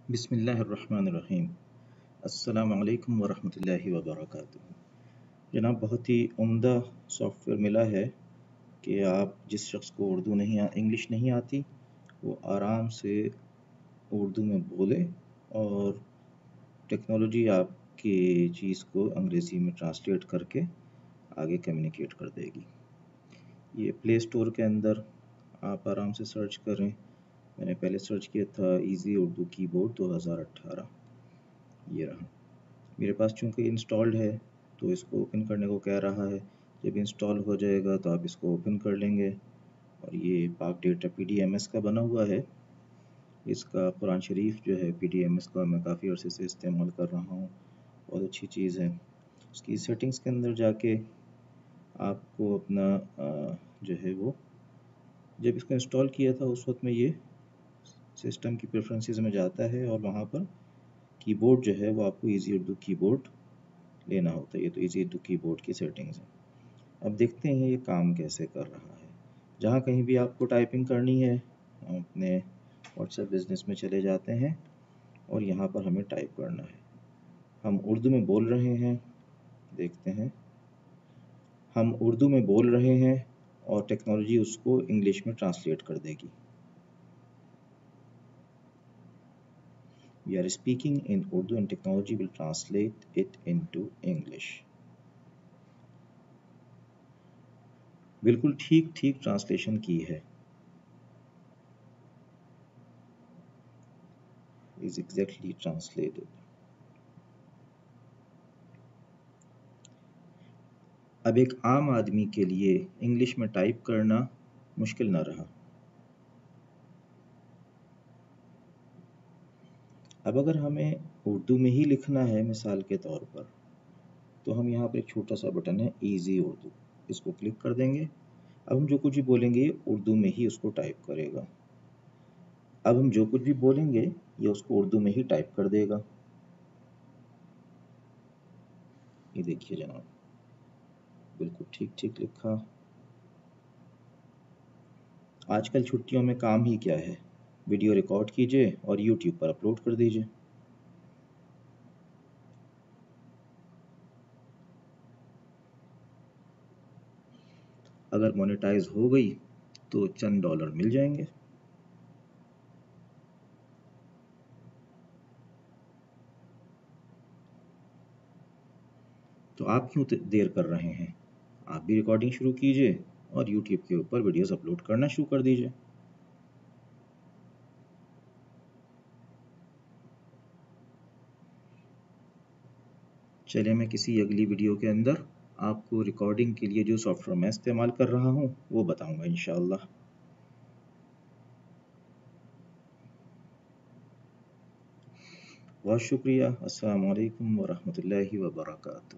بسم اللہ الرحمن الرحیم۔ السلام علیکم ورحمۃ اللہ وبرکاتہ۔ جناب، بہت ہی عمدہ سافٹ ویئر ملا ہے کہ آپ جس شخص کو انگلش نہیں آتی وہ آرام سے اردو میں بولے اور ٹیکنالوجی آپ کی چیز کو انگریزی میں ٹرانسلیٹ کر کے آگے کمیونیکیٹ کر دے گی۔ یہ پلے اسٹور کے اندر آپ آرام سے سرچ کریں۔ میں نے پہلے سرچ کیا تھا ایزی اردو کی بورڈ 2018، یہ رہا۔ میرے پاس چونکہ انسٹالڈ ہے تو اس کو اوپن کرنے کو کہہ رہا ہے۔ جب انسٹال ہو جائے گا تو آپ اس کو اوپن کر لیں گے، اور یہ پاک ڈیٹا PDMS کا بنا ہوا ہے۔ اس کا قرآن شریف جو ہے PDMS کا میں کافی عرصے سے استعمال کر رہا ہوں، بہت اچھی چیز ہے۔ اس کی سیٹنگز کے اندر جا کے آپ کو اپنا جو ہے وہ جب اس کو انسٹال کیا تھا اس وقت میں یہ سسٹم کی پریفرنسز میں جاتا ہے، اور وہاں پر کی بورڈ جو ہے وہ آپ کو ایزی اردو کی بورڈ لینا ہوتا ہے۔ یہ تو ایزی اردو کی بورڈ کی سیٹنگز ہیں۔ اب دیکھتے ہیں یہ کام کیسے کر رہا ہے۔ جہاں کہیں بھی آپ کو ٹائپنگ کرنی ہے، ہم اپنے واٹس ایپ بزنس میں چلے جاتے ہیں اور یہاں پر ہمیں ٹائپ کرنا ہے۔ ہم اردو میں بول رہے ہیں، دیکھتے ہیں ہم اردو میں بول رہے ہیں اور ٹیکنالوجی اس کو انگلش میں ٹرانسلیٹ کر دے گی۔ We are speaking in Urdu and technology will translate it into English. بالکل ٹھیک ٹرانسلیشن کی ہے۔ is exactly translated. اب ایک عام آدمی کے لیے انگلش میں ٹائپ کرنا مشکل نہ رہا۔ اب اگر ہمیں اردو میں ہی لکھنا ہے مثال کے طور پر، تو ہم یہاں پر ایک چھوٹا سا بٹن ہے ایزی اردو، اس کو کلک کر دیں گے۔ اب ہم جو کچھ بھی بولیں گے اردو میں ہی اس کو ٹائپ کرے گا۔ اب ہم جو کچھ بھی بولیں گے یہ اس کو اردو میں ہی ٹائپ کر دے گا۔ یہ دیکھیے جناب، بالکل ٹھیک لکھا۔ آج کل چھٹیوں میں کام ہی کیا ہے، ویڈیو ریکارڈ کیجئے اور یوٹیوب پر اپلوڈ کر دیجئے۔ اگر مونیٹائز ہو گئی تو چند ڈالر مل جائیں گے۔ تو آپ کیوں دیر کر رہے ہیں؟ آپ بھی ریکارڈنگ شروع کیجئے اور یوٹیوب کے اوپر ویڈیوز اپلوڈ کرنا شروع کر دیجئے۔ چلیں میں کسی اگلی ویڈیو کے اندر آپ کو ریکارڈنگ کے لیے جو سافٹ ویئر میں استعمال کر رہا ہوں وہ بتاؤں گا انشاءاللہ۔ بہت شکریہ۔ السلام علیکم ورحمۃ اللہ وبرکاتہ۔